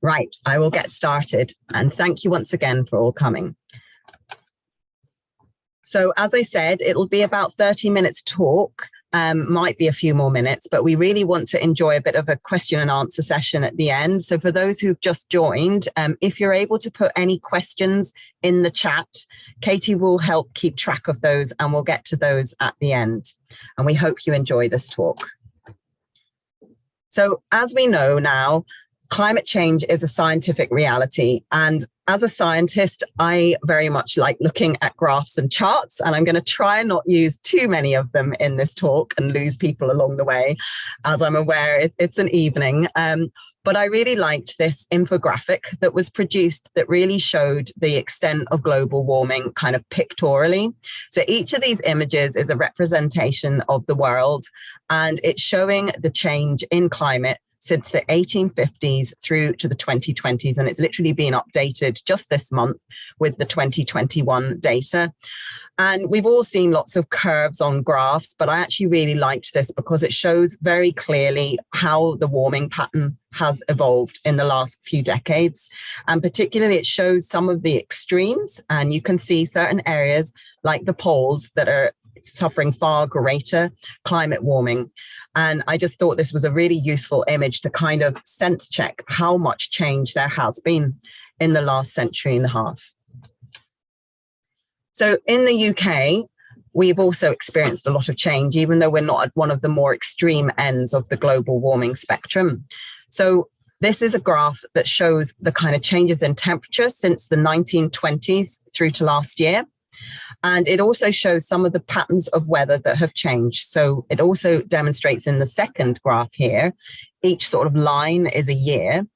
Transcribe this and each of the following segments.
Right, I will get started, and thank you once again for all coming. So as I said, it'll be about 30 minutes talk, might be a few more minutes, but we really want to enjoy a bit of a question and answer session at the end. So for those who've just joined, if you're able to put any questions in the chat, Katie will help keep track of those and we'll get to those at the end. And we hope you enjoy this talk. So as we know now, climate change is a scientific reality. And as a scientist, I very much like looking at graphs and charts, and I'm going to try and not use too many of them in this talk and lose people along the way, as I'm aware it's an evening. But I really liked this infographic that was produced that really showed the extent of global warming kind of pictorially. So each of these images is a representation of the world, and it's showing the change in climate since the 1850s through to the 2020s. And it's literally been updated just this month with the 2021 data. And we've all seen lots of curves on graphs, but I actually really liked this because it shows very clearly how the warming pattern has evolved in the last few decades. And particularly it shows some of the extremes, and you can see certain areas like the poles that are suffering far greater climate warming. And I just thought this was a really useful image to kind of sense check how much change there has been in the last century and a half. So in the UK, we've also experienced a lot of change, even though we're not at one of the more extreme ends of the global warming spectrum. So this is a graph that shows the kind of changes in temperature since the 1920s through to last year. And it also shows some of the patterns of weather that have changed. So it also demonstrates in the second graph here, each sort of line is a year,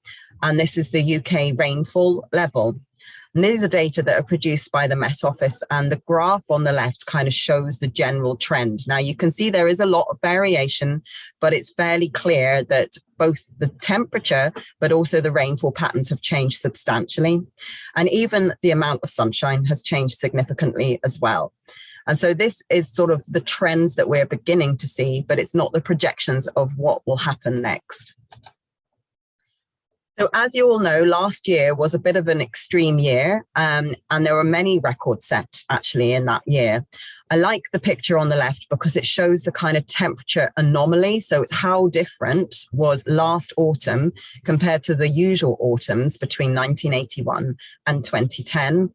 and this is the UK rainfall level. And these are data that are produced by the Met Office, and the graph on the left kind of shows the general trend. Now you can see there is a lot of variation, but it's fairly clear that both the temperature, but also the rainfall patterns have changed substantially. And even the amount of sunshine has changed significantly as well. And so this is sort of the trends that we're beginning to see, but it's not the projections of what will happen next. So as you all know, last year was a bit of an extreme year, and there were many records set actually in that year. I like the picture on the left because it shows the kind of temperature anomaly. So it's how different was last autumn compared to the usual autumns between 1981 and 2010.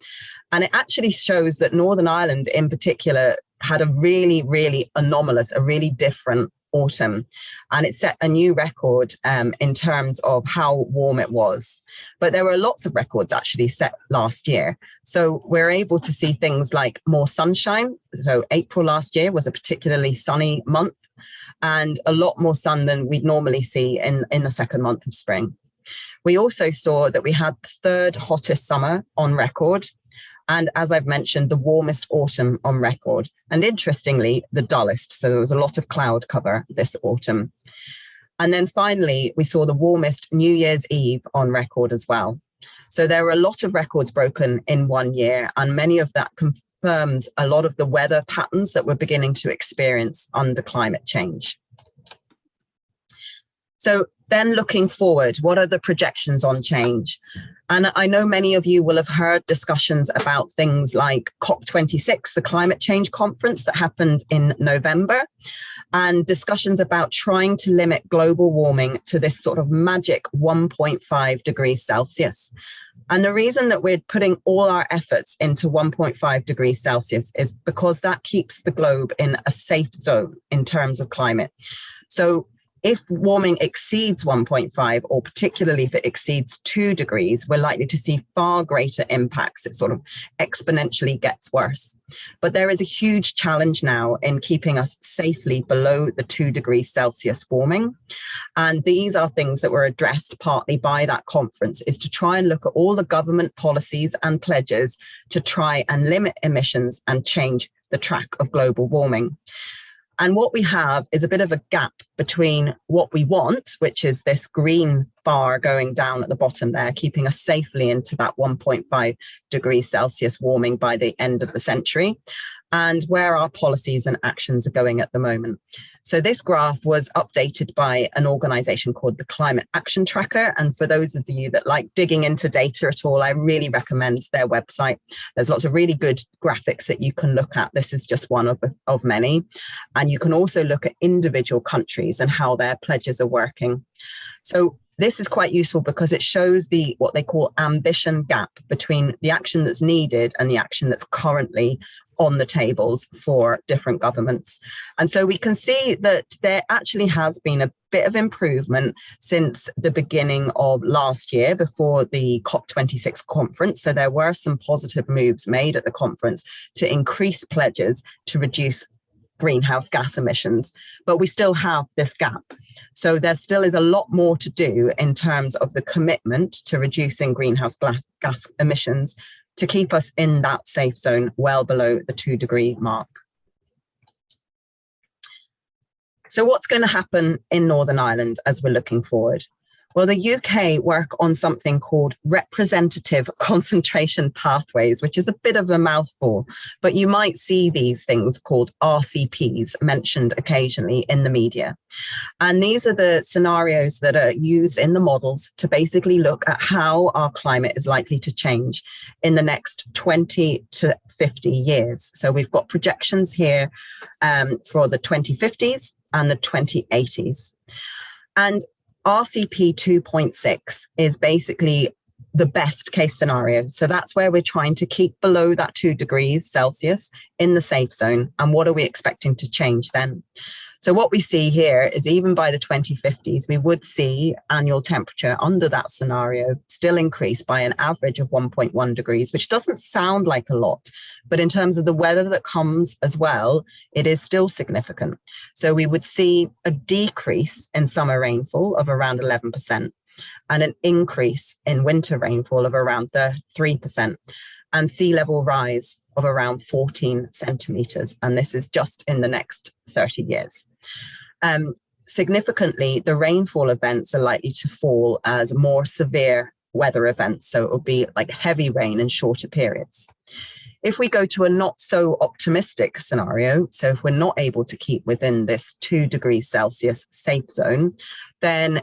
And it actually shows that Northern Ireland in particular had a really, really anomalous, a really different autumn, and it set a new record in terms of how warm it was. But there were lots of records actually set last year. So we're able to see things like more sunshine. So April last year was a particularly sunny month, and a lot more sun than we'd normally see in the second month of spring. We also saw that we had the third hottest summer on record. And as I've mentioned, the warmest autumn on record. And interestingly, the dullest. So there was a lot of cloud cover this autumn. And then finally, we saw the warmest New Year's Eve on record as well. So there were a lot of records broken in 1 year, and many of that confirms a lot of the weather patterns that we're beginning to experience under climate change. So then looking forward, what are the projections on change? And I know many of you will have heard discussions about things like COP26, the climate change conference that happened in November, and discussions about trying to limit global warming to this sort of magic 1.5 degrees Celsius. And the reason that we're putting all our efforts into 1.5 degrees Celsius is because that keeps the globe in a safe zone in terms of climate. So if warming exceeds 1.5, or particularly if it exceeds 2 degrees, we're likely to see far greater impacts. It sort of exponentially gets worse. But there is a huge challenge now in keeping us safely below the 2 degrees Celsius warming. And these are things that were addressed partly by that conference, is to try and look at all the government policies and pledges to try and limit emissions and change the track of global warming. And what we have is a bit of a gap between what we want, which is this green bar going down at the bottom there, keeping us safely into that 1.5 degrees Celsius warming by the end of the century, and where our policies and actions are going at the moment. So this graph was updated by an organization called the Climate Action Tracker. And for those of you that like digging into data at all, I really recommend their website. There's lots of really good graphics that you can look at. This is just one of many. And you can also look at individual countries and how their pledges are working. So this is quite useful because it shows what they call ambition gap between the action that's needed and the action that's currently on the tables for different governments. And so we can see that there actually has been a bit of improvement since the beginning of last year before the COP26 conference. So there were some positive moves made at the conference to increase pledges to reduce greenhouse gas emissions, but we still have this gap. So there still is a lot more to do in terms of the commitment to reducing greenhouse gas emissions to keep us in that safe zone well below the 2-degree mark. So what's going to happen in Northern Ireland as we're looking forward? Well, the UK work on something called representative concentration pathways, which is a bit of a mouthful, but you might see these things called RCPs mentioned occasionally in the media. And these are the scenarios that are used in the models to basically look at how our climate is likely to change in the next 20 to 50 years. So we've got projections here for the 2050s and the 2080s. And RCP 2.6 is basically the best case scenario. So that's where we're trying to keep below that 2 degrees Celsius in the safe zone. And what are we expecting to change then? So what we see here is even by the 2050s, we would see annual temperature under that scenario still increase by an average of 1.1 degrees, which doesn't sound like a lot, but in terms of the weather that comes as well, it is still significant. So we would see a decrease in summer rainfall of around 11% and an increase in winter rainfall of around 3% and sea level rise of around 14 centimetres. And this is just in the next 30 years. Significantly, the rainfall events are likely to fall as more severe weather events. So it will be like heavy rain in shorter periods. If we go to a not so optimistic scenario, so if we're not able to keep within this 2 degrees Celsius safe zone, then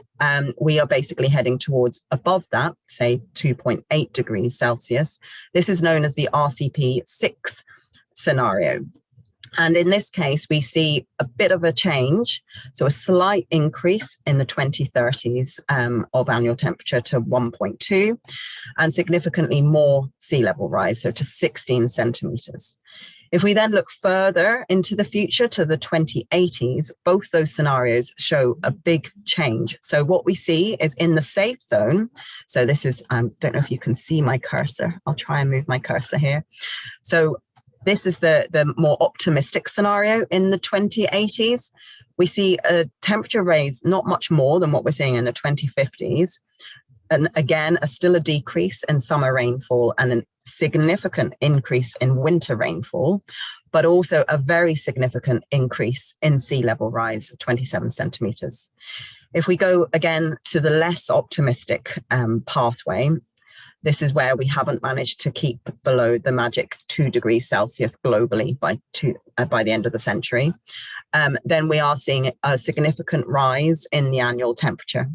we are basically heading towards above that, say 2.8 degrees Celsius. This is known as the RCP 6 scenario. And in this case, we see a bit of a change, so a slight increase in the 2030s of annual temperature to 1.2 and significantly more sea level rise, so to 16 centimetres. If we then look further into the future to the 2080s, both those scenarios show a big change. So what we see is in the safe zone, so this is, don't know if you can see my cursor. I'll try and move my cursor here. So this is the more optimistic scenario in the 2080s. We see a temperature rise not much more than what we're seeing in the 2050s. And again, still a decrease in summer rainfall and a significant increase in winter rainfall, but also a very significant increase in sea level rise of 27 centimetres. If we go again to the less optimistic pathway, this is where we haven't managed to keep below the magic 2 degrees Celsius globally by the end of the century. Then we are seeing a significant rise in the annual temperature.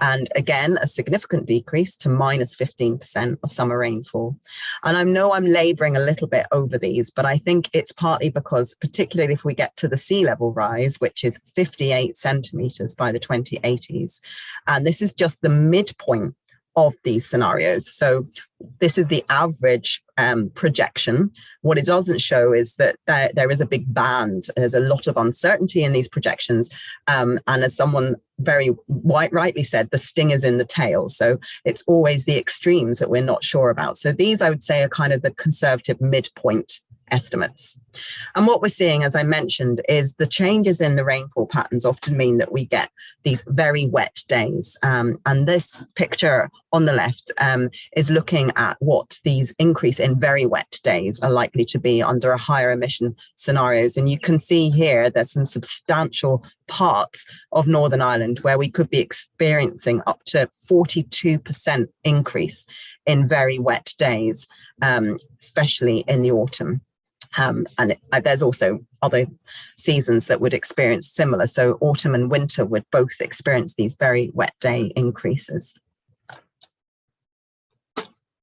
And again, a significant decrease to minus 15% of summer rainfall. And I know I'm laboring a little bit over these, but I think it's partly because, particularly if we get to the sea level rise, which is 58 centimeters by the 2080s, and this is just the midpoint of these scenarios. So this is the average projection. What it doesn't show is that there is a big band. There's a lot of uncertainty in these projections. And as someone very rightly said, the sting is in the tail. So it's always the extremes that we're not sure about. So these, I would say, are kind of the conservative midpoint estimates. And what we're seeing, as I mentioned, is the changes in the rainfall patterns often mean that we get these very wet days. And this picture on the left is looking at what these increase in very wet days are likely to be under a higher emission scenarios. And you can see here, there's some substantial parts of Northern Ireland where we could be experiencing up to 42% increase in very wet days, especially in the autumn. There's also other seasons that would experience similar. So autumn and winter would both experience these very wet day increases.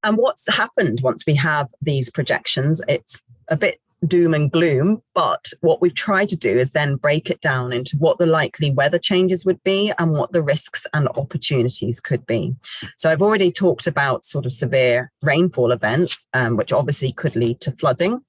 And what's happened once we have these projections? It's a bit doom and gloom, but what we've tried to do is then break it down into what the likely weather changes would be and what the risks and opportunities could be. So I've already talked about sort of severe rainfall events, which obviously could lead to flooding.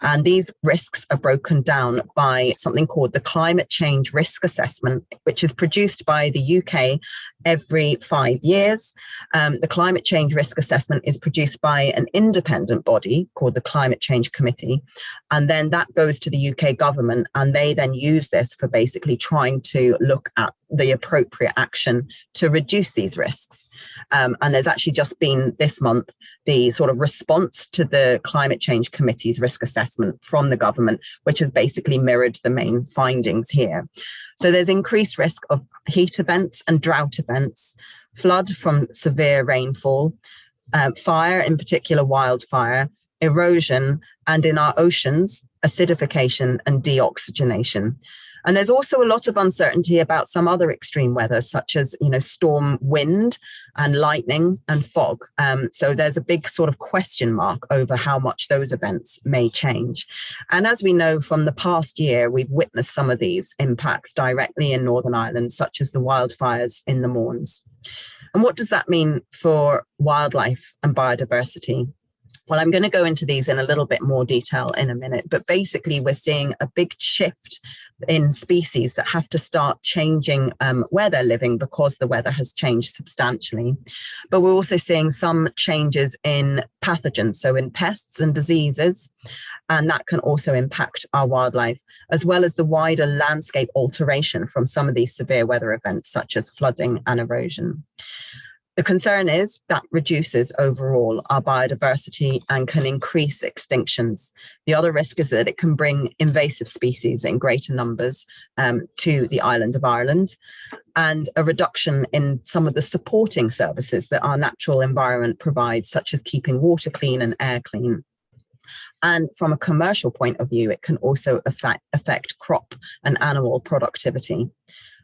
And these risks are broken down by something called the Climate Change Risk Assessment, which is produced by the UK every 5 years. The Climate Change Risk Assessment is produced by an independent body called the Climate Change Committee. And then that goes to the UK government, and they then use this for basically trying to look at the appropriate action to reduce these risks. And there's actually just been this month the sort of response to the Climate Change Committee's risk assessment from the government, which has basically mirrored the main findings here. So there's increased risk of heat events and drought events, flood from severe rainfall, fire, in particular wildfire, erosion, and in our oceans, acidification and deoxygenation. And there's also a lot of uncertainty about some other extreme weather, such as, storm wind and lightning and fog. So there's a big sort of question mark over how much those events may change. And as we know from the past year, we've witnessed some of these impacts directly in Northern Ireland, such as the wildfires in the Mournes. And what does that mean for wildlife and biodiversity? Well, I'm going to go into these in a little bit more detail in a minute, but basically we're seeing a big shift in species that have to start changing where they're living because the weather has changed substantially. But we're also seeing some changes in pathogens, so in pests and diseases, and that can also impact our wildlife, as well as the wider landscape alteration from some of these severe weather events, such as flooding and erosion. The concern is that reduces overall our biodiversity and can increase extinctions. The other risk is that it can bring invasive species in greater numbers to the island of Ireland, and a reduction in some of the supporting services that our natural environment provides, such as keeping water clean and air clean. And from a commercial point of view, it can also affect crop and animal productivity.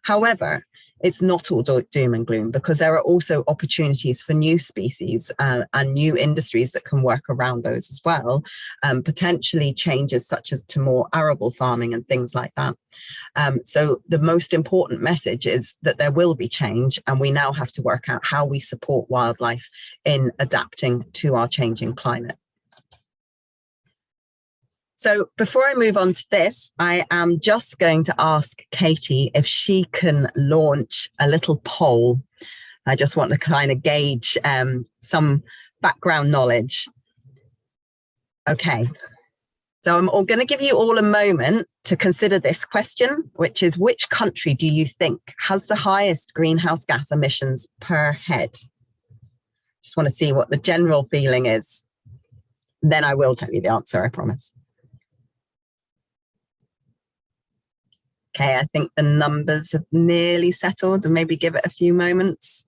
However, it's not all doom and gloom, because there are also opportunities for new species and new industries that can work around those as well, potentially changes such as to more arable farming and things like that. So the most important message is that there will be change, and we now have to work out how we support wildlife in adapting to our changing climate. So before I move on to this, I am just going to ask Katie if she can launch a little poll. I just want to kind of gauge some background knowledge. Okay, so I'm going to give you all a moment to consider this question, which is, which country do you think has the highest greenhouse gas emissions per head? Just want to see what the general feeling is. Then I will tell you the answer, I promise. Okay, I think the numbers have nearly settled, and maybe give it a few moments.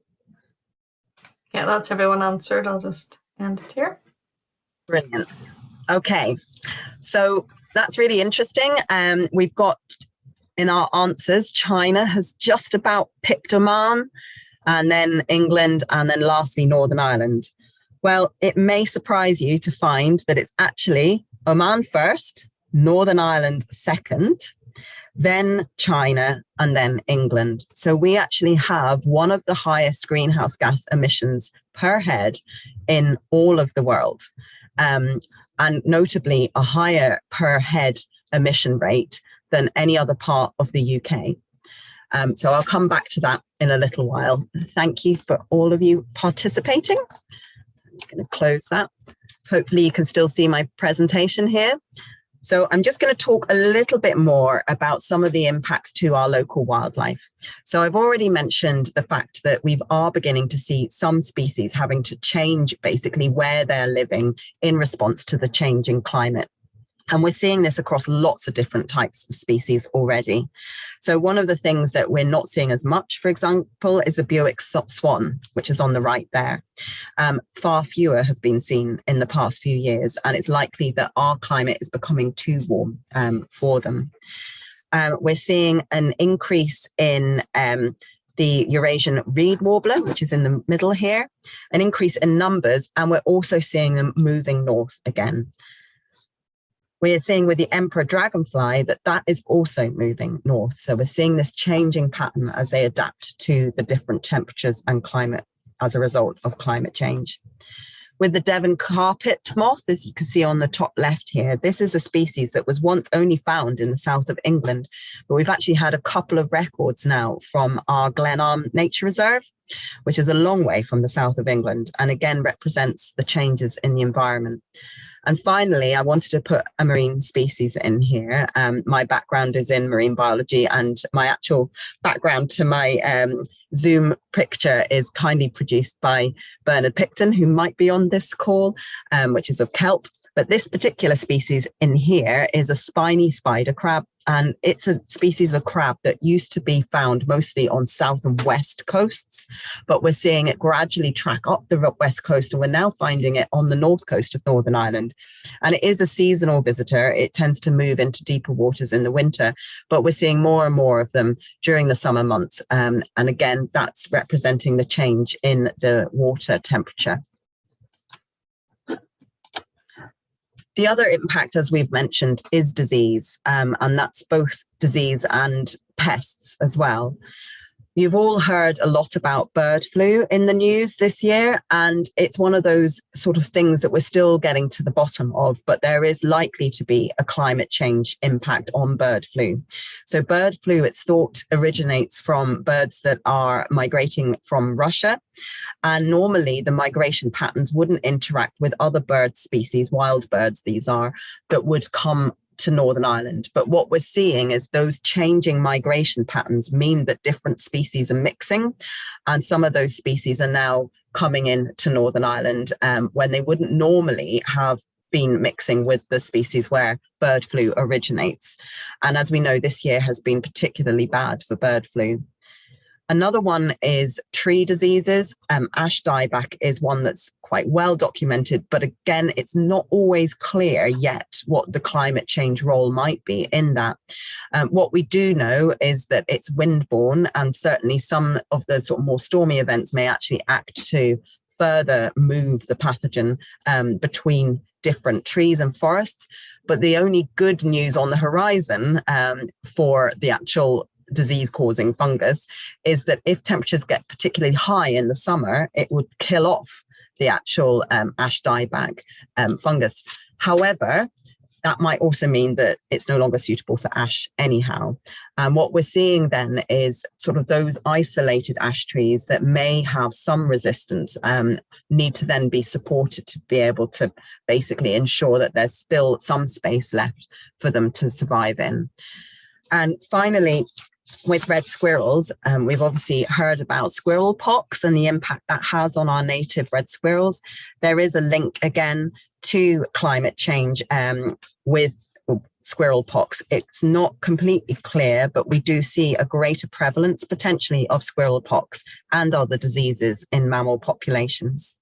Yeah, that's everyone answered. I'll just end it here. Brilliant. Okay, so that's really interesting. We've got in our answers, China has just about picked Oman, and then England, and then lastly, Northern Ireland. Well, it may surprise you to find that it's actually Oman first, Northern Ireland second, then China, and then England. So we actually have one of the highest greenhouse gas emissions per head in all of the world, and notably a higher per head emission rate than any other part of the UK. So I'll come back to that in a little while. Thank you for all of you participating. I'm just going to close that. Hopefully you can still see my presentation here. So I'm just going to talk a little bit more about some of the impacts to our local wildlife. So I've already mentioned the fact that we are beginning to see some species having to change basically where they're living in response to the changing climate. And we're seeing this across lots of different types of species already. So one of the things that we're not seeing as much, for example, is the Buick swan, which is on the right there. Far fewer have been seen in the past few years, and it's likely that our climate is becoming too warm for them. We're seeing an increase in the Eurasian reed warbler, which is in the middle here, an increase in numbers, and we're also seeing them moving north again. We're seeing with the emperor dragonfly that is also moving north. So we're seeing this changing pattern as they adapt to the different temperatures and climate as a result of climate change. With the Devon carpet moth, as you can see on the top left here, this is a species that was once only found in the south of England, but we've actually had a couple of records now from our Glenarm Nature Reserve, which is a long way from the south of England, and again represents the changes in the environment. And finally, I wanted to put a marine species in here. My background is in marine biology, and my actual background to my Zoom picture is kindly produced by Bernard Picton, who might be on this call, which is of kelp. But this particular species in here is a spiny spider crab, and it's a species of a crab that used to be found mostly on south and west coasts, but we're seeing it gradually track up the west coast, and we're now finding it on the north coast of Northern Ireland. And it is a seasonal visitor. It tends to move into deeper waters in the winter, but we're seeing more and more of them during the summer months. And again, that's representing the change in the water temperature. The other impact, as we've mentioned, is disease, and that's both disease and pests as well. You've all heard a lot about bird flu in the news this year, and it's one of those sort of things that we're still getting to the bottom of, but there is likely to be a climate change impact on bird flu. So bird flu, it's thought, originates from birds that are migrating from Russia, and normally the migration patterns wouldn't interact with other bird species, wild birds these are, that would come to Northern Ireland. But what we're seeing is those changing migration patterns mean that different species are mixing, and some of those species are now coming in to Northern Ireland when they wouldn't normally have been mixing with the species where bird flu originates. And as we know, this year has been particularly bad for bird flu. Another one is tree diseases. Ash dieback is one that's quite well documented, but again, it's not always clear yet what the climate change role might be in that. What we do know is that it's windborne, and certainly some of the sort of more stormy events may actually act to further move the pathogen between different trees and forests. But the only good news on the horizon for the actual disease-causing fungus is that if temperatures get particularly high in the summer, it would kill off the actual ash dieback fungus. However, that might also mean that it's no longer suitable for ash anyhow. And what we're seeing then is sort of those isolated ash trees that may have some resistance need to then be supported to be able to basically ensure that there's still some space left for them to survive in. And finally, with red squirrels, we've obviously heard about squirrel pox and the impact that has on our native red squirrels. There is a link again to climate change with squirrel pox. It's not completely clear, but we do see a greater prevalence potentially of squirrel pox and other diseases in mammal populations.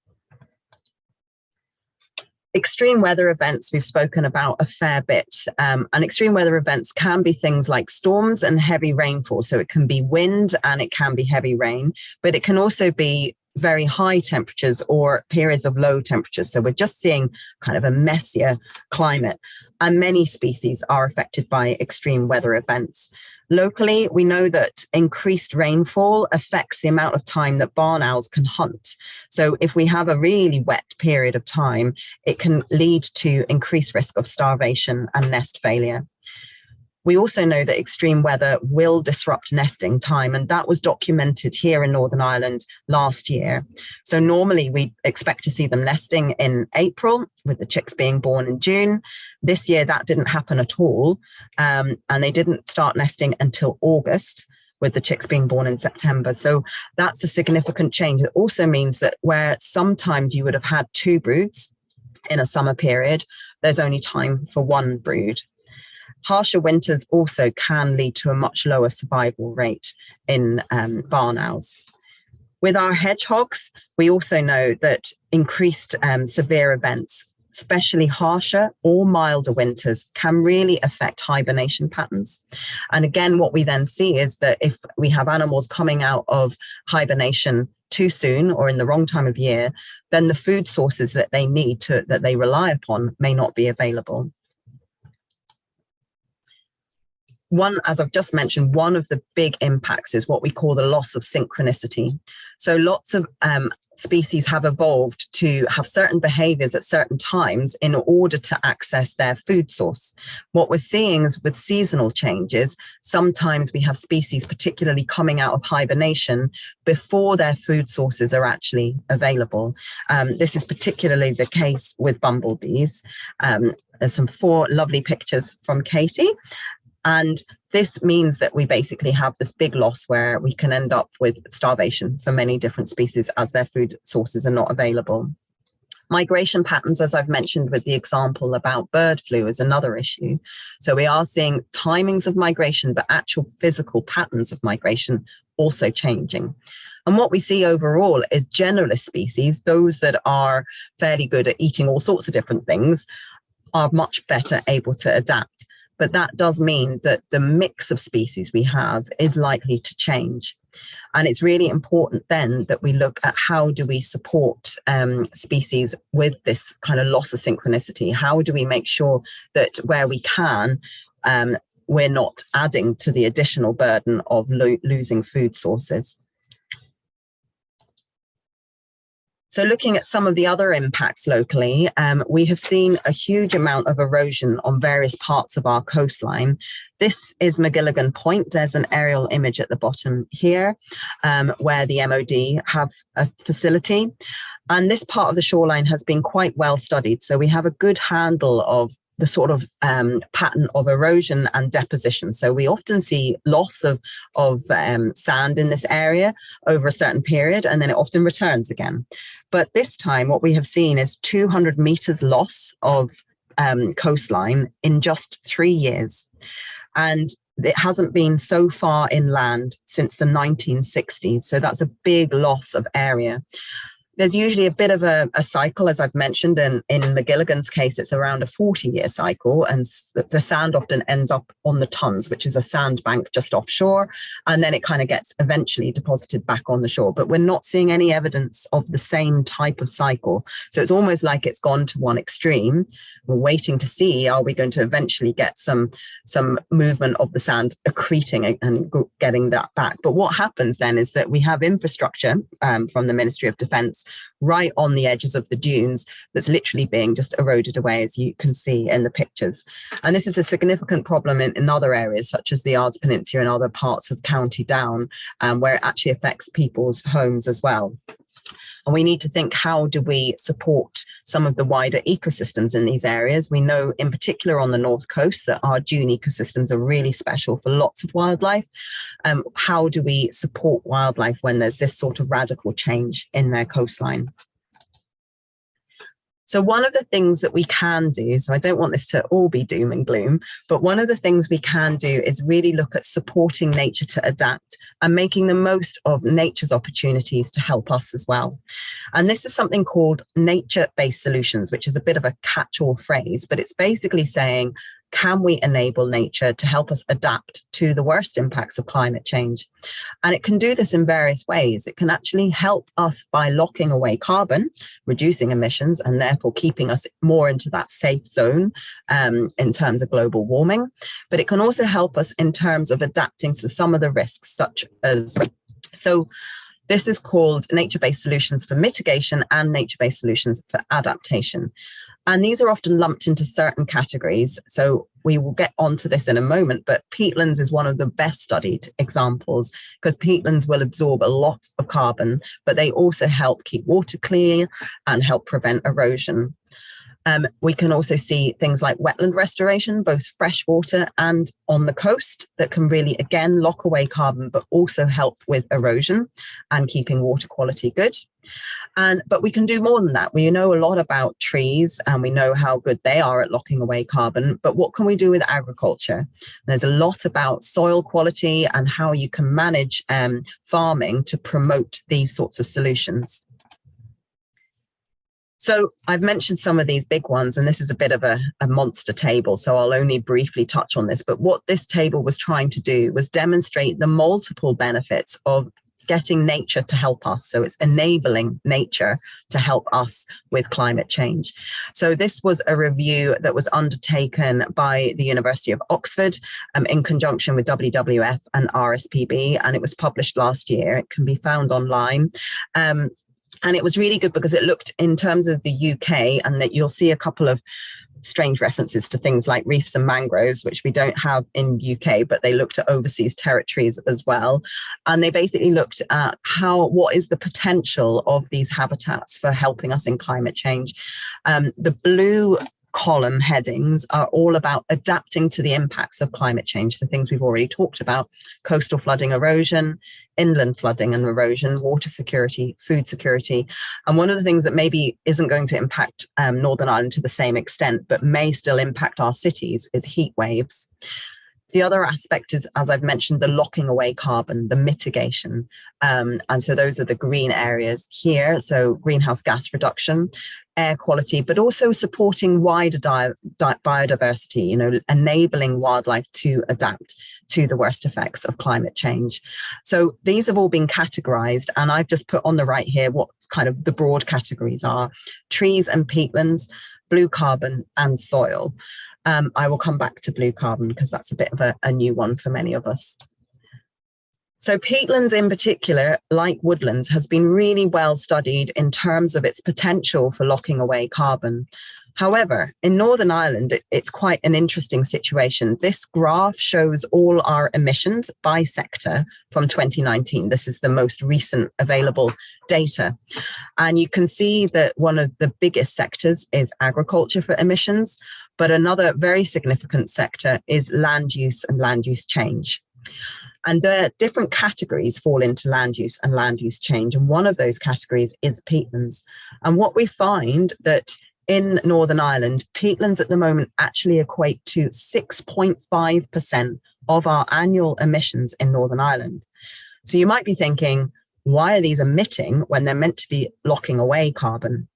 Extreme weather events, we've spoken about a fair bit, and extreme weather events can be things like storms and heavy rainfall. So it can be wind and it can be heavy rain, but it can also be very high temperatures or periods of low temperatures. So we're just seeing kind of a messier climate, and many species are affected by extreme weather events. Locally, we know that increased rainfall affects the amount of time that barn owls can hunt. So if we have a really wet period of time, it can lead to increased risk of starvation and nest failure. We also know that extreme weather will disrupt nesting time, and that was documented here in Northern Ireland last year. So normally we expect to see them nesting in April, with the chicks being born in June. This year that didn't happen at all, and they didn't start nesting until August, with the chicks being born in September. So that's a significant change. It also means that where sometimes you would have had two broods in a summer period, there's only time for one brood. Harsher winters also can lead to a much lower survival rate in barn owls. With our hedgehogs, we also know that increased severe events, especially harsher or milder winters, can really affect hibernation patterns. And again, what we then see is that if we have animals coming out of hibernation too soon or in the wrong time of year, then the food sources that they need that they rely upon may not be available. As I've just mentioned, one of the big impacts is what we call the loss of synchronicity. So lots of species have evolved to have certain behaviors at certain times in order to access their food source. What we're seeing is with seasonal changes, sometimes we have species particularly coming out of hibernation before their food sources are actually available. This is particularly the case with bumblebees. There's some 4 lovely pictures from Katie. And this means that we basically have this big loss where we can end up with starvation for many different species as their food sources are not available. Migration patterns, as I've mentioned with the example about bird flu, is another issue. So we are seeing timings of migration, but actual physical patterns of migration also changing. And what we see overall is generalist species, those that are fairly good at eating all sorts of different things, are much better able to adapt. But that does mean that the mix of species we have is likely to change. And it's really important then that we look at how do we support species with this kind of loss of synchronicity? How do we make sure that where we can, we're not adding to the additional burden of losing food sources? So looking at some of the other impacts locally, we have seen a huge amount of erosion on various parts of our coastline. This is McGilligan Point. There's an aerial image at the bottom here where the MOD have a facility. And this part of the shoreline has been quite well studied. So we have a good handle of the sort of pattern of erosion and deposition. So we often see loss of sand in this area over a certain period, and then it often returns again. But this time what we have seen is 200 meters loss of coastline in just 3 years. And it hasn't been so far inland since the 1960s. So that's a big loss of area. There's usually a bit of a cycle, as I've mentioned, and in McGilligan's case, it's around a 40-year cycle, and the sand often ends up on the tons, which is a sandbank just offshore, and then it kind of gets eventually deposited back on the shore. But we're not seeing any evidence of the same type of cycle. So it's almost like it's gone to one extreme. We're waiting to see, are we going to eventually get some movement of the sand accreting and getting that back? But what happens then is that we have infrastructure from the Ministry of Defence right on the edges of the dunes that's literally being just eroded away, as you can see in the pictures. And this is a significant problem in other areas, such as the Ards Peninsula and other parts of County Down, where it actually affects people's homes as well. And we need to think, how do we support some of the wider ecosystems in these areas? We know in particular on the North Coast that our dune ecosystems are really special for lots of wildlife. How do we support wildlife when there's this sort of radical change in their coastline? So one of the things that we can do, so I don't want this to all be doom and gloom, but one of the things we can do is really look at supporting nature to adapt and making the most of nature's opportunities to help us as well. And this is something called nature-based solutions, which is a bit of a catch-all phrase, but it's basically saying, can we enable nature to help us adapt to the worst impacts of climate change? And it can do this in various ways. It can actually help us by locking away carbon, reducing emissions, and therefore keeping us more into that safe zone in terms of global warming. But it can also help us in terms of adapting to some of the risks, such as, so this is called nature-based solutions for mitigation and nature-based solutions for adaptation. And these are often lumped into certain categories. So we will get onto this in a moment, but peatlands is one of the best studied examples, because peatlands will absorb a lot of carbon, but they also help keep water clear and help prevent erosion. We can also see things like wetland restoration, both freshwater and on the coast, that can really, again, lock away carbon, but also help with erosion and keeping water quality good. But we can do more than that. We know a lot about trees and we know how good they are at locking away carbon, but what can we do with agriculture? There's a lot about soil quality and how you can manage farming to promote these sorts of solutions. So I've mentioned some of these big ones, and this is a bit of a monster table, so I'll only briefly touch on this. But what this table was trying to do was demonstrate the multiple benefits of getting nature to help us. So it's enabling nature to help us with climate change. So this was a review that was undertaken by the University of Oxford in conjunction with WWF and RSPB, and it was published last year. It can be found online. And it was really good because it looked in terms of the UK, and that you'll see a couple of strange references to things like reefs and mangroves, which we don't have in UK, but they looked at overseas territories as well. And they basically looked at what is the potential of these habitats for helping us in climate change. The blue column headings are all about adapting to the impacts of climate change, the things we've already talked about: coastal flooding, erosion, inland flooding and erosion, water security, food security. And one of the things that maybe isn't going to impact Northern Ireland to the same extent, but may still impact our cities, is heat waves. The other aspect is, as I've mentioned, the locking away carbon, the mitigation. And so those are the green areas here. So greenhouse gas reduction, air quality, but also supporting wider biodiversity, enabling wildlife to adapt to the worst effects of climate change. So these have all been categorized, and I've just put on the right here what kind of the broad categories are: trees and peatlands, blue carbon and soil. I will come back to blue carbon because that's a bit of a new one for many of us. So peatlands in particular, like woodlands, has been really well studied in terms of its potential for locking away carbon. However, in Northern Ireland, it's quite an interesting situation. This graph shows all our emissions by sector from 2019. This is the most recent available data. And you can see that one of the biggest sectors is agriculture for emissions, but another very significant sector is land use and land use change. And the different categories fall into land use and land use change. And one of those categories is peatlands. And what we find that in Northern Ireland, peatlands at the moment actually equate to 6.5% of our annual emissions in Northern Ireland. So you might be thinking, why are these emitting when they're meant to be locking away carbon?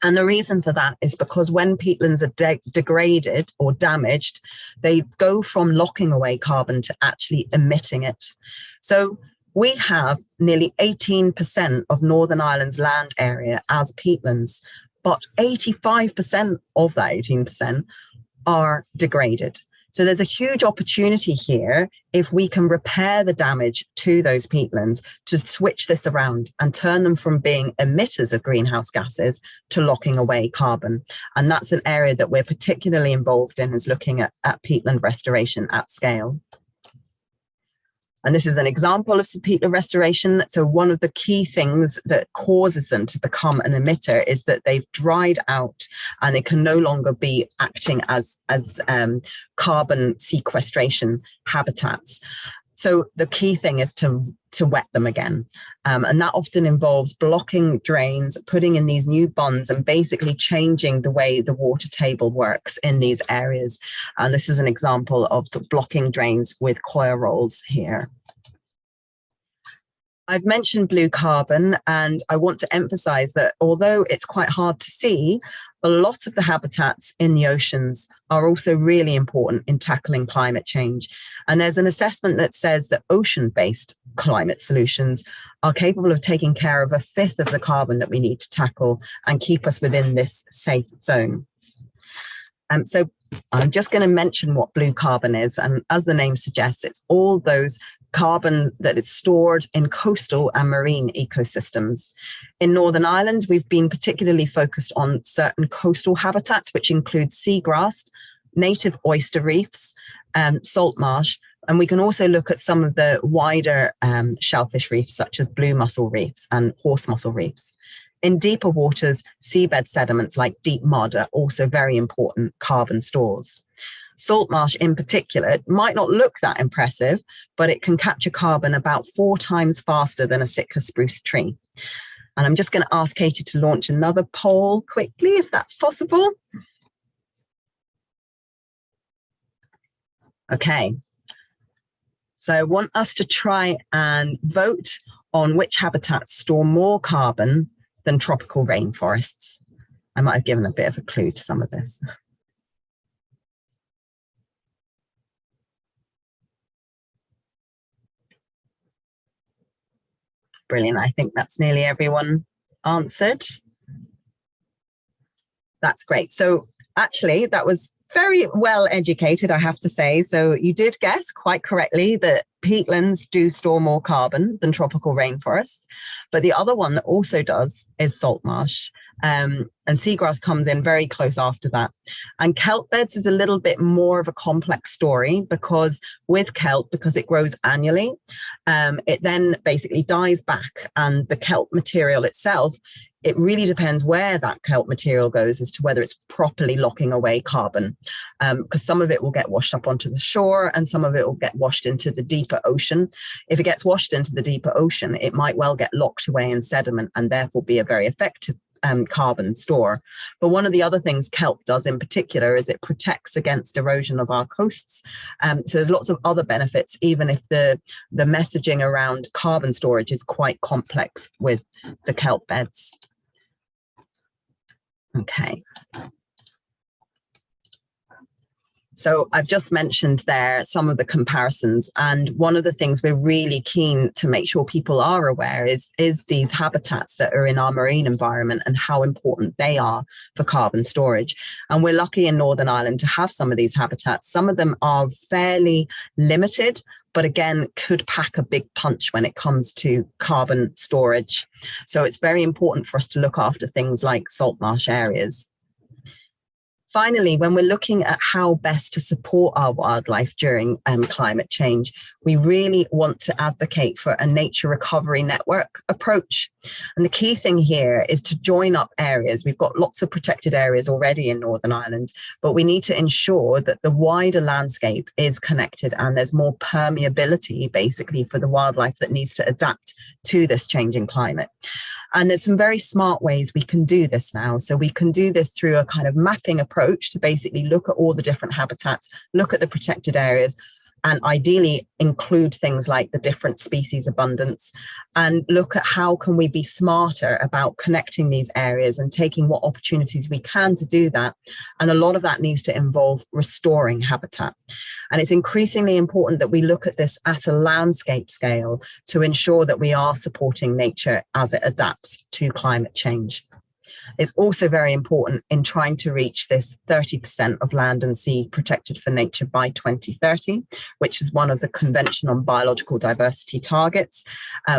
And the reason for that is because when peatlands are degraded or damaged, they go from locking away carbon to actually emitting it. So we have nearly 18% of Northern Ireland's land area as peatlands, but 85% of that 18% are degraded. So there's a huge opportunity here if we can repair the damage to those peatlands to switch this around and turn them from being emitters of greenhouse gases to locking away carbon. And that's an area that we're particularly involved in, is looking at peatland restoration at scale. And this is an example of some peatland restoration. So one of the key things that causes them to become an emitter is that they've dried out and they can no longer be acting as carbon sequestration habitats. So the key thing is to wet them again. And that often involves blocking drains, putting in these new bunds, and basically changing the way the water table works in these areas. And this is an example of blocking drains with coir rolls here. I've mentioned blue carbon, and I want to emphasize that although it's quite hard to see, a lot of the habitats in the oceans are also really important in tackling climate change. And there's an assessment that says that ocean-based climate solutions are capable of taking care of 1/5 of the carbon that we need to tackle and keep us within this safe zone. So I'm just going to mention what blue carbon is. And as the name suggests, it's all those carbon that is stored in coastal and marine ecosystems. In Northern Ireland, we've been particularly focused on certain coastal habitats, which include seagrass, native oyster reefs, salt marsh, and we can also look at some of the wider shellfish reefs, such as blue mussel reefs and horse mussel reefs. In deeper waters, seabed sediments like deep mud are also very important carbon stores. Salt marsh in particular might not look that impressive, but it can capture carbon about 4 times faster than a Sitka spruce tree. And I'm just going to ask Katie to launch another poll quickly, if that's possible. Okay. So I want us to try and vote on which habitats store more carbon than tropical rainforests. I might have given a bit of a clue to some of this. Brilliant. I think that's nearly everyone answered. That's great. So actually, that was very well educated, I have to say. So you did guess quite correctly that peatlands do store more carbon than tropical rainforests. But the other one that also does is salt marsh. And seagrass comes in very close after that. And kelp beds is a little bit more of a complex story, because with kelp, because it grows annually, it then basically dies back, and the kelp material itself, it really depends where that kelp material goes as to whether it's properly locking away carbon, because some of it will get washed up onto the shore and some of it will get washed into the deeper ocean. If it gets washed into the deeper ocean, it might well get locked away in sediment and therefore be a very effective carbon store. But one of the other things kelp does in particular is it protects against erosion of our coasts. So there's lots of other benefits, even if the messaging around carbon storage is quite complex with the kelp beds. Okay. So I've just mentioned there some of the comparisons, and one of the things we're really keen to make sure people are aware is these habitats that are in our marine environment and how important they are for carbon storage. And we're lucky in Northern Ireland to have some of these habitats. Some of them are fairly limited, but again, could pack a big punch when it comes to carbon storage. So it's very important for us to look after things like salt marsh areas. Finally, when we're looking at how best to support our wildlife during climate change, we really want to advocate for a nature recovery network approach. And the key thing here is to join up areas. We've got lots of protected areas already in Northern Ireland, but we need to ensure that the wider landscape is connected and there's more permeability basically for the wildlife that needs to adapt to this changing climate. And there's some very smart ways we can do this now. So we can do this through a kind of mapping approach to basically look at all the different habitats, look at the protected areas, and ideally include things like the different species abundance, and look at how can we be smarter about connecting these areas and taking what opportunities we can to do that. And a lot of that needs to involve restoring habitat. And it's increasingly important that we look at this at a landscape scale to ensure that we are supporting nature as it adapts to climate change. It's also very important in trying to reach this 30% of land and sea protected for nature by 2030, which is one of the Convention on Biological Diversity targets.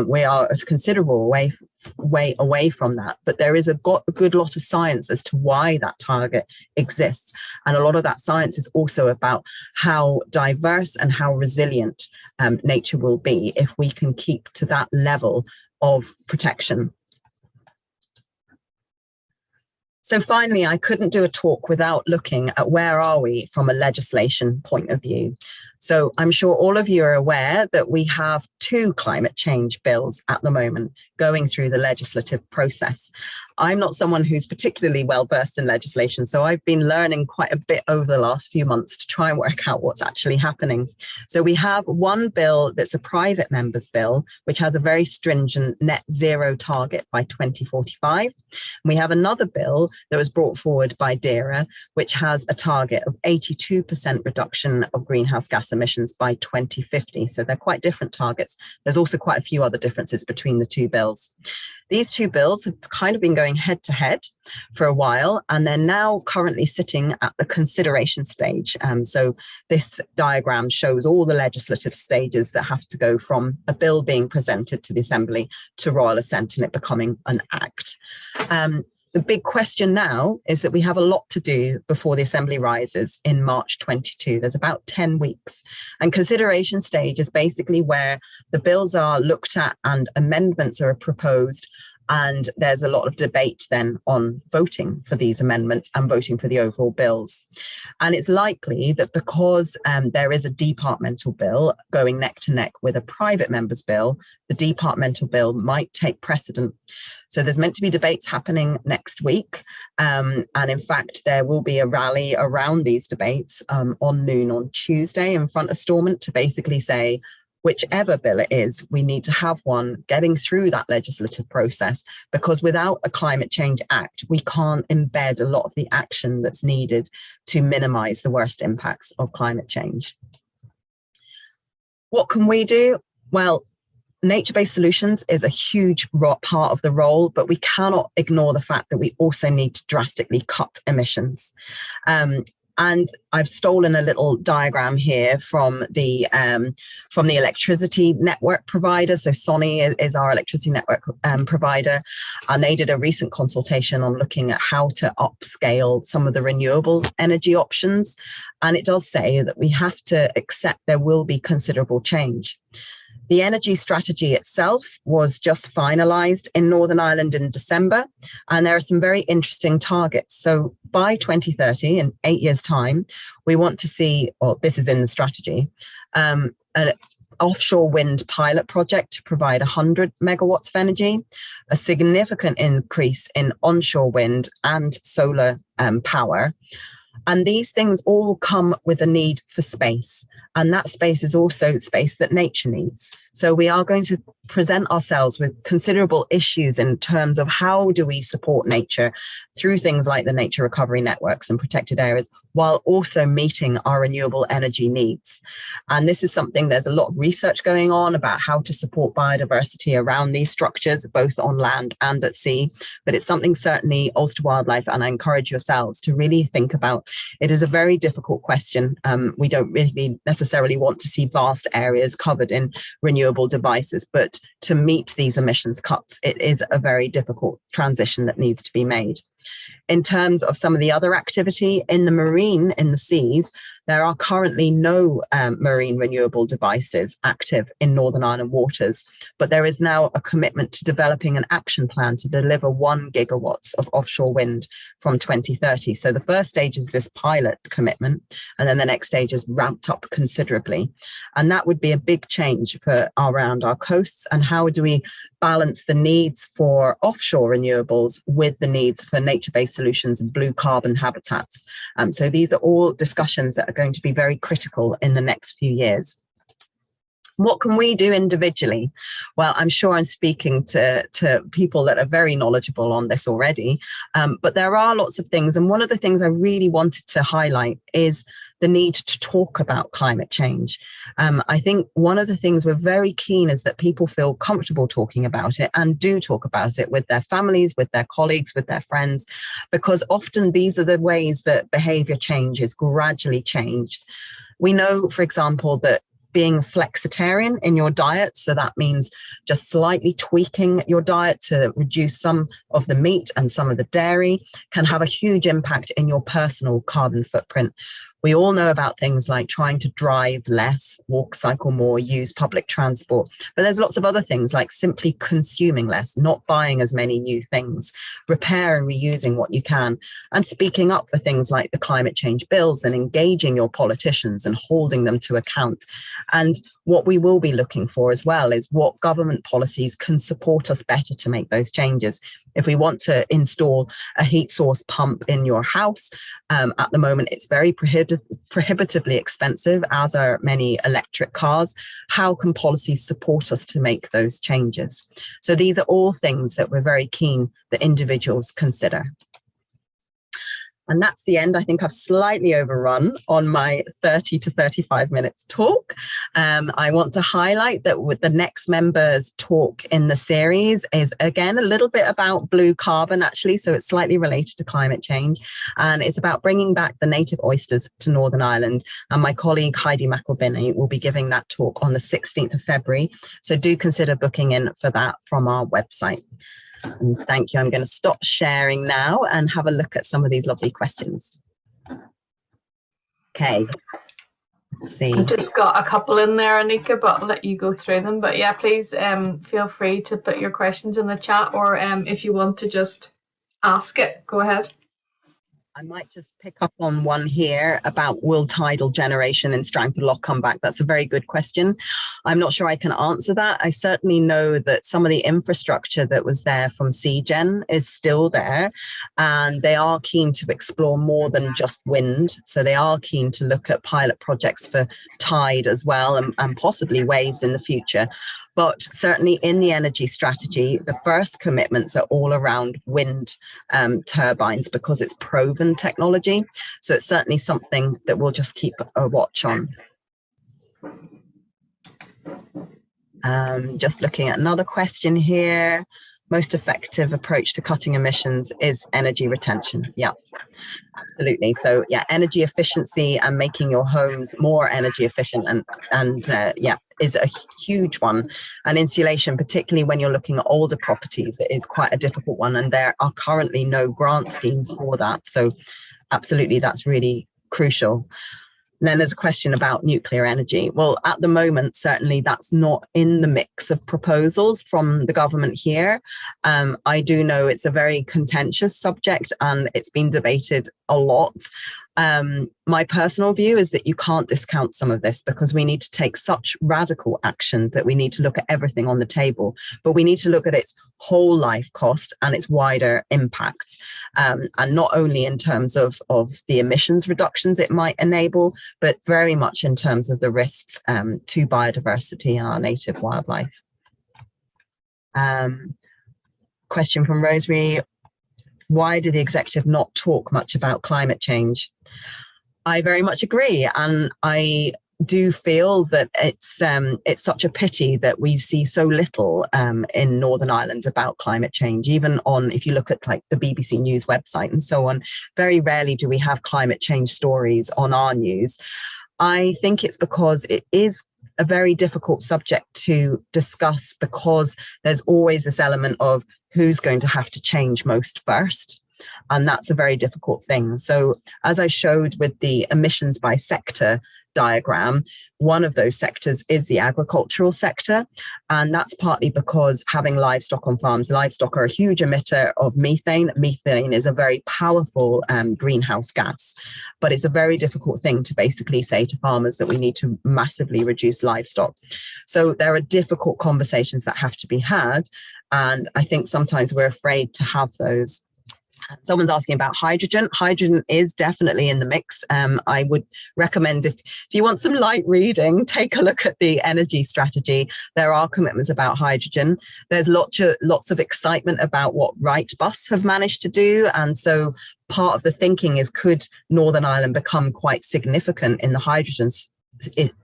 We are a considerable way away from that, but there is a good lot of science as to why that target exists. And a lot of that science is also about how diverse and how resilient nature will be if we can keep to that level of protection. So finally, I couldn't do a talk without looking at where are we from a legislation point of view. So I'm sure all of you are aware that we have 2 climate change bills at the moment going through the legislative process. I'm not someone who's particularly well versed in legislation, so I've been learning quite a bit over the last few months to try and work out what's actually happening. So we have one bill that's a private member's bill, which has a very stringent net zero target by 2045. We have another bill that was brought forward by DERA, which has a target of 82% reduction of greenhouse gas emissions by 2050. So they're quite different targets. There's also quite a few other differences between the 2 bills. These 2 bills have kind of been going head to head for a while, and they're now currently sitting at the consideration stage. So this diagram shows all the legislative stages that have to go from a bill being presented to the Assembly to royal assent and it becoming an act. The big question now is that we have a lot to do before the Assembly rises in March 22. There's about 10 weeks. And consideration stage is basically where the bills are looked at and amendments are proposed And there's a lot of debate then on voting for these amendments and voting for the overall bills. And it's likely that because there is a departmental bill going neck to neck with a private member's bill, the departmental bill might take precedent. So there's meant to be debates happening next week. And in fact, there will be a rally around these debates on noon on Tuesday in front of Stormont to basically say, whichever bill it is, we need to have one getting through that legislative process, because without a Climate Change Act, we can't embed a lot of the action that's needed to minimize the worst impacts of climate change. What can we do? Well, nature-based solutions is a huge part of the role, but we cannot ignore the fact that we also need to drastically cut emissions. And I've stolen a little diagram here from the electricity network provider. So Sony is our electricity network provider, and they did a recent consultation on looking at how to upscale some of the renewable energy options. And it does say that we have to accept there will be considerable change. The energy strategy itself was just finalised in Northern Ireland in December, and there are some very interesting targets. So by 2030, in 8 years' time, we want to see, or this is in the strategy, an offshore wind pilot project to provide 100 megawatts of energy, a significant increase in onshore wind and solar power. And these things all come with a need for space. And that space is also space that nature needs. So we are going to present ourselves with considerable issues in terms of how do we support nature through things like the nature recovery networks and protected areas, while also meeting our renewable energy needs. And this is something, there's a lot of research going on about how to support biodiversity around these structures, both on land and at sea. But it's something certainly Ulster Wildlife, and I encourage yourselves to really think about. It is a very difficult question. We don't really necessarily want to see vast areas covered in renewable devices, but to meet these emissions cuts, it is a very difficult transition that needs to be made. In terms of some of the other activity in the marine, in the seas, there are currently no marine renewable devices active in Northern Ireland waters, but there is now a commitment to developing an action plan to deliver 1 gigawatts of offshore wind from 2030. So the first stage is this pilot commitment, and then the next stage is ramped up considerably. And that would be a big change for around our coasts. And how do we balance the needs for offshore renewables with the needs for nature-based solutions and blue carbon habitats? So these are all discussions that are going to be very critical in the next few years. What can we do individually? Well, I'm sure I'm speaking to people that are very knowledgeable on this already, but there are lots of things. And one of the things I really wanted to highlight is the need to talk about climate change. I think one of the things we're very keen is that people feel comfortable talking about it and do talk about it with their families, with their colleagues, with their friends, because often these are the ways that behavior change is gradually changed. We know, for example, that being flexitarian in your diet, so that means just slightly tweaking your diet to reduce some of the meat and some of the dairy, can have a huge impact in your personal carbon footprint. We all know about things like trying to drive less, walk, cycle more, use public transport. But there's lots of other things like simply consuming less, not buying as many new things, repair and reusing what you can, and speaking up for things like the climate change bills and engaging your politicians and holding them to account. And what we will be looking for as well is what government policies can support us better to make those changes. If we want to install a heat source pump in your house, at the moment it's very prohibitively expensive, as are many electric cars. How can policies support us to make those changes? So these are all things that we're very keen that individuals consider. And that's the end. I think I've slightly overrun on my 30 to 35 minutes talk. I want to highlight that with the next members talk in the series is again a little bit about blue carbon actually, so it's slightly related to climate change, and it's about bringing back the native oysters to Northern Ireland. And my colleague Heidi McElvinney will be giving that talk on the 16th of February, so do consider booking in for that from our website. And thank you. I'm going to stop sharing now and have a look at some of these lovely questions. Okay. See. I've just got a couple in there, Annika, but I'll let you go through them. But yeah, please feel free to put your questions in the chat, or if you want to just ask it, go ahead. I might just pick up on one here about will tidal generation in Strangford Lough come back? That's a very good question. I'm not sure I can answer that. I certainly know that some of the infrastructure that was there from CGen is still there, and they are keen to explore more than just wind. So they are keen to look at pilot projects for tide as well, and possibly waves in the future. But certainly in the energy strategy, the first commitments are all around wind turbines, because it's proven technology. So it's certainly something that we'll just keep a watch on. Just looking at another question here. Most effective approach to cutting emissions is energy retention. Yeah, absolutely. So yeah, energy efficiency and making your homes more energy efficient and yeah, is a huge one. And insulation, particularly when you're looking at older properties, it is quite a difficult one. And there are currently no grant schemes for that. So absolutely, that's really crucial. And then there's a question about nuclear energy. Well, at the moment, certainly that's not in the mix of proposals from the government here. I do know it's a very contentious subject and it's been debated a lot. My personal view is that you can't discount some of this, because we need to take such radical action that we need to look at everything on the table, but we need to look at its whole life cost and its wider impacts, and not only in terms of the emissions reductions it might enable, but very much in terms of the risks to biodiversity and our native wildlife. Question from Rosemary. Why did the executive not talk much about climate change? I very much agree, and I do feel that it's such a pity that we see so little in Northern Ireland about climate change. Even on, if you look at like the BBC News website and so on, very rarely do we have climate change stories on our news. I think it's because it is a very difficult subject to discuss, because there's always this element of who's going to have to change most first. And that's a very difficult thing. So as I showed with the emissions by sector diagram, one of those sectors is the agricultural sector. And that's partly because having livestock on farms, livestock are a huge emitter of methane. Methane is a very powerful greenhouse gas, but it's a very difficult thing to basically say to farmers that we need to massively reduce livestock. So there are difficult conversations that have to be had. And I think sometimes we're afraid to have those. Someone's asking about hydrogen. Hydrogen is definitely in the mix. I would recommend, if you want some light reading, take a look at the energy strategy. There are commitments about hydrogen. There's lots of excitement about what Wrightbus have managed to do. And so part of the thinking is, could Northern Ireland become quite significant in the hydrogen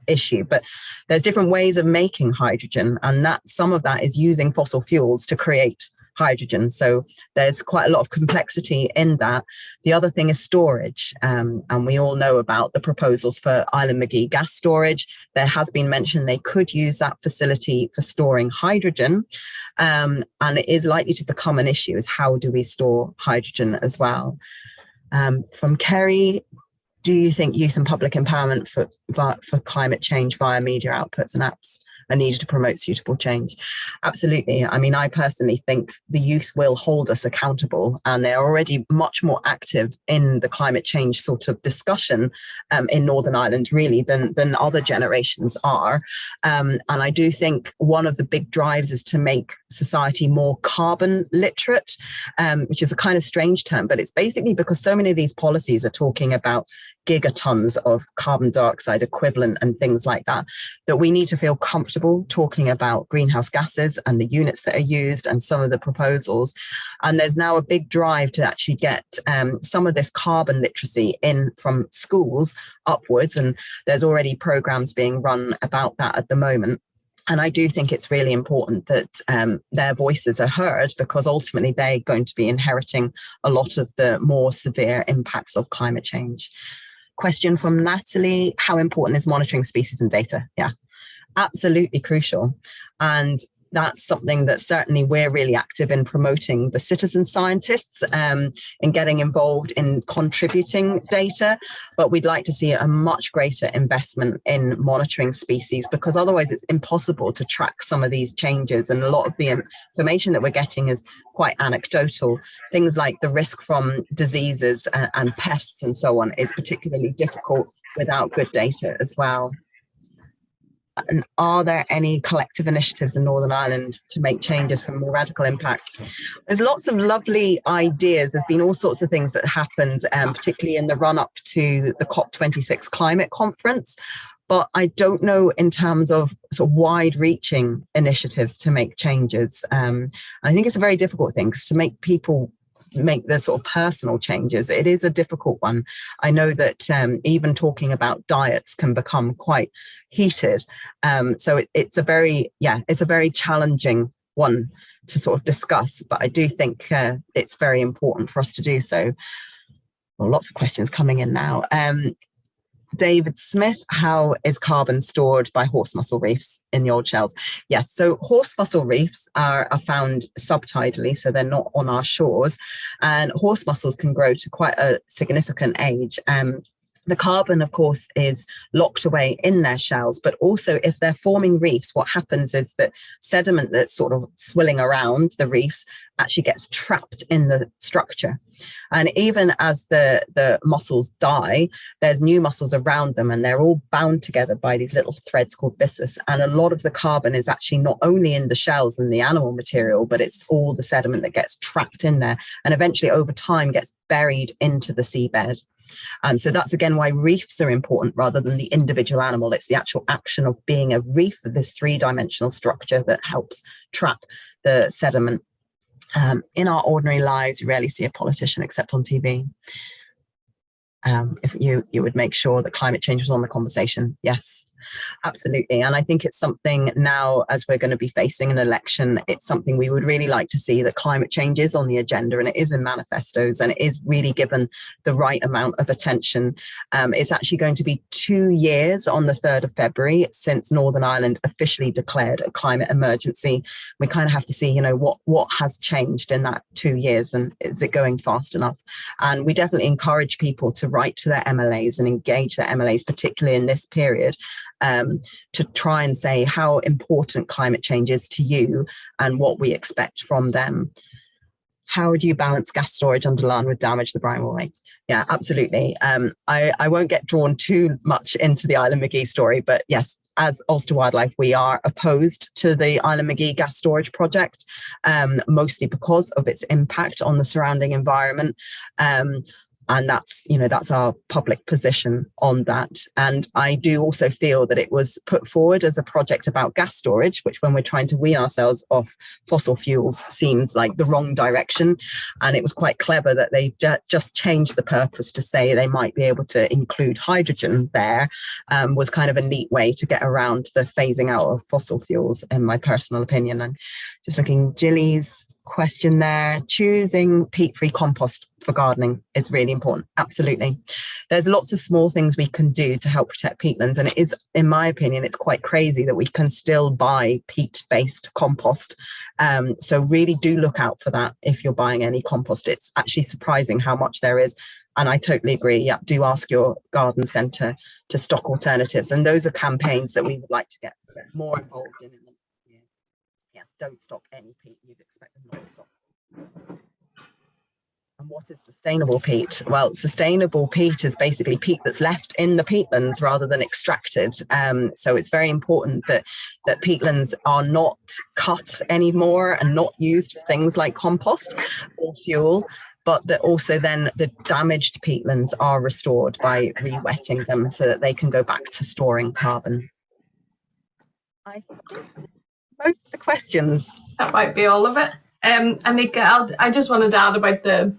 issue? But there's different ways of making hydrogen, and that some of that is using fossil fuels to create hydrogen. So there's quite a lot of complexity in that. The other thing is storage. And we all know about the proposals for Island McGee gas storage. There has been mention they could use that facility for storing hydrogen. And it is likely to become an issue, is how do we store hydrogen as well? From Kerry, do you think youth and public empowerment for climate change via media outputs and apps are needed to promote suitable change? Absolutely. I mean, I personally think the youth will hold us accountable, and they're already much more active in the climate change sort of discussion in Northern Ireland, really, than other generations are. And I do think one of the big drives is to make society more carbon literate, which is a kind of strange term, but it's basically because so many of these policies are talking about gigatons of carbon dioxide equivalent and things like that, that we need to feel comfortable talking about greenhouse gases and the units that are used and some of the proposals. And there's now a big drive to actually get some of this carbon literacy in from schools upwards. And there's already programs being run about that at the moment. And I do think it's really important that their voices are heard, because ultimately they're going to be inheriting a lot of the more severe impacts of climate change. Question from Natalie, how important is monitoring species and data? Yeah, absolutely crucial. And that's something that certainly we're really active in promoting, the citizen scientists, in getting involved in contributing data. But we'd like to see a much greater investment in monitoring species, because otherwise it's impossible to track some of these changes. And a lot of the information that we're getting is quite anecdotal. Things like the risk from diseases and pests and so on is particularly difficult without good data as well. And are there any collective initiatives in Northern Ireland to make changes for more radical impact? There's lots of lovely ideas. There's been all sorts of things that happened, particularly in the run-up to the COP26 climate conference. But I don't know in terms of sort of wide-reaching initiatives to make changes. I think it's a very difficult thing, because to make people make the sort of personal changes, it is a difficult one. I know that even talking about diets can become quite heated. So it's a very challenging one to sort of discuss, but I do think it's very important for us to do so. Well, lots of questions coming in now. David Smith, how is carbon stored by horse mussel reefs in the old shells? Yes, so horse mussel reefs are found subtidally, so they're not on our shores, and horse mussels can grow to quite a significant age. The carbon, of course, is locked away in their shells, but also if they're forming reefs, what happens is that sediment that's sort of swilling around the reefs actually gets trapped in the structure. And even as the mussels die, there's new mussels around them, and they're all bound together by these little threads called byssus. And a lot of the carbon is actually not only in the shells and the animal material, but it's all the sediment that gets trapped in there and eventually over time gets buried into the seabed. So that's again why reefs are important rather than the individual animal. It's the actual action of being a reef, this three-dimensional structure that helps trap the sediment. In our ordinary lives, you rarely see a politician except on TV. If you would make sure that climate change was on the conversation. Yes, absolutely. And I think it's something now, as we're going to be facing an election, it's something we would really like to see, that climate change is on the agenda, and it is in manifestos, and it is really given the right amount of attention. It's actually going to be 2 years on the 3rd of February since Northern Ireland officially declared a climate emergency. We kind of have to see, what has changed in that 2 years, and is it going fast enough? And we definitely encourage people to write to their MLAs and engage their MLAs, particularly in this period, to try and say how important climate change is to you and what we expect from them. How would you balance gas storage under land with damage the brine wall? Yeah, absolutely. I won't get drawn too much into the Island McGee story, but yes, as Ulster Wildlife, we are opposed to the Island McGee gas storage project, mostly because of its impact on the surrounding environment. And that's our public position on that. And I do also feel that it was put forward as a project about gas storage, which when we're trying to wean ourselves off fossil fuels seems like the wrong direction. And it was quite clever that they just changed the purpose to say they might be able to include hydrogen there, was kind of a neat way to get around the phasing out of fossil fuels, in my personal opinion. And just looking, Gilly's question there, choosing peat-free compost for gardening is really important. Absolutely. There's lots of small things we can do to help protect peatlands, and it is, in my opinion, it's quite crazy that we can still buy peat-based compost. So really do look out for that if you're buying any compost. It's actually surprising how much there is. And I totally agree. Yeah, do ask your garden centre to stock alternatives. And those are campaigns that we would like to get more involved in. Yes, don't stock any peat. You'd expect them not to stock. And what is sustainable peat? Well, sustainable peat is basically peat that's left in the peatlands rather than extracted. So it's very important that peatlands are not cut anymore and not used for things like compost or fuel, but that also then the damaged peatlands are restored by re-wetting them so that they can go back to storing carbon. I think most of the questions. That might be all of it. Annika, I just wanted to add about the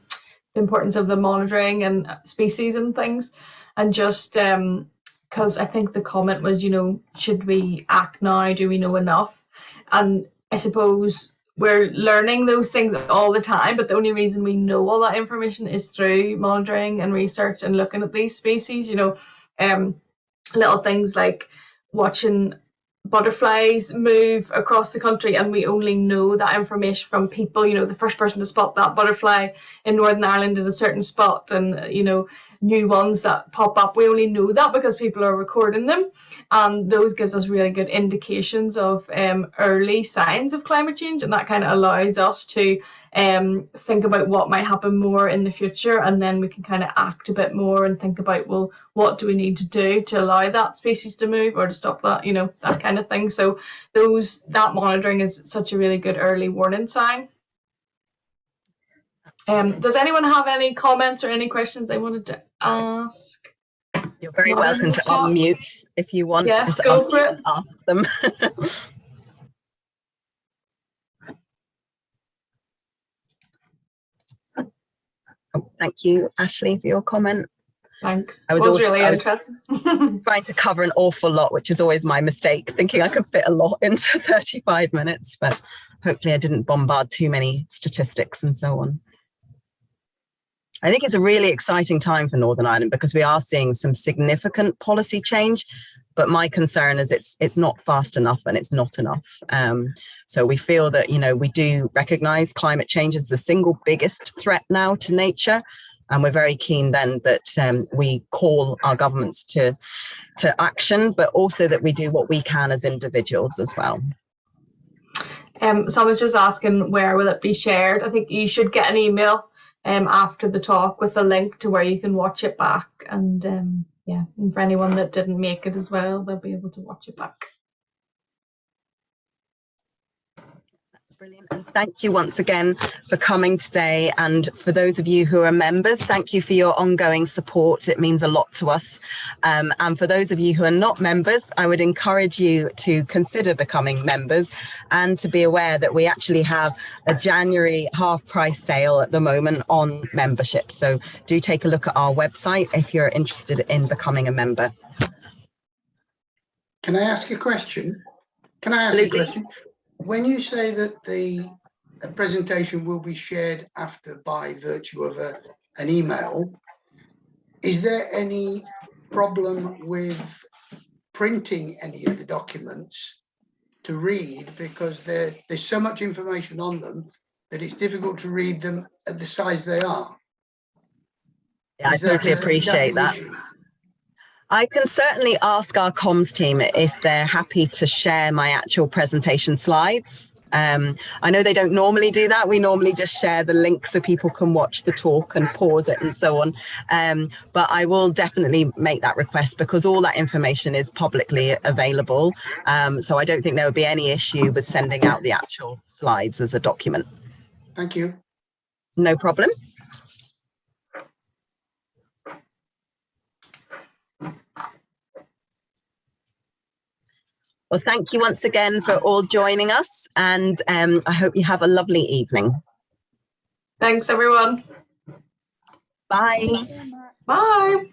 importance of the monitoring and species and things, and just because I think the comment was, should we act now? Do we know enough? And I suppose we're learning those things all the time, but the only reason we know all that information is through monitoring and research and looking at these species. Little things like watching butterflies move across the country, and we only know that information from people, you know, the first person to spot that butterfly in Northern Ireland in a certain spot, and you know, new ones that pop up, we only know that because people are recording them, and those gives us really good indications of early signs of climate change, and that kind of allows us to think about what might happen more in the future, and then we can kind of act a bit more and think about, well, what do we need to do to allow that species to move or to stop that, you know, that kind of thing. So that monitoring is such a really good early warning sign. Does anyone have any comments or any questions they wanted to ask? You're very welcome to unmute if you want. Yes, just go for it. And ask them. Thank you, Ashley, for your comment. Thanks. I was really interesting. Trying to cover an awful lot, which is always my mistake, thinking I could fit a lot into 35 minutes, but hopefully I didn't bombard too many statistics and so on. I think it's a really exciting time for Northern Ireland because we are seeing some significant policy change, but my concern is it's not fast enough and it's not enough. So we feel that, you know, we do recognise climate change as the single biggest threat now to nature. And we're very keen then that we call our governments to action, but also that we do what we can as individuals as well. Someone's just asking, where will it be shared? I think you should get an email after the talk with a link to where you can watch it back. And yeah, and for anyone that didn't make it as well, they'll be able to watch it back. Brilliant. And thank you once again for coming today. And for those of you who are members, thank you for your ongoing support. It means a lot to us. And for those of you who are not members, I would encourage you to consider becoming members and to be aware that we actually have a January half price sale at the moment on membership. So do take a look at our website if you're interested in becoming a member. Can I ask a question? Can I ask a question? When you say that the presentation will be shared after by virtue of an email, is there any problem with printing any of the documents to read? Because there's so much information on them that it's difficult to read them at the size they are. Yeah, I totally appreciate that. I can certainly ask our comms team if they're happy to share my actual presentation slides. I know they don't normally do that. We normally just share the link so people can watch the talk and pause it and so on. But I will definitely make that request because all that information is publicly available. So I don't think there would be any issue with sending out the actual slides as a document. Thank you. No problem. Well, thank you once again for all joining us, and I hope you have a lovely evening. Thanks, everyone. Bye. Bye.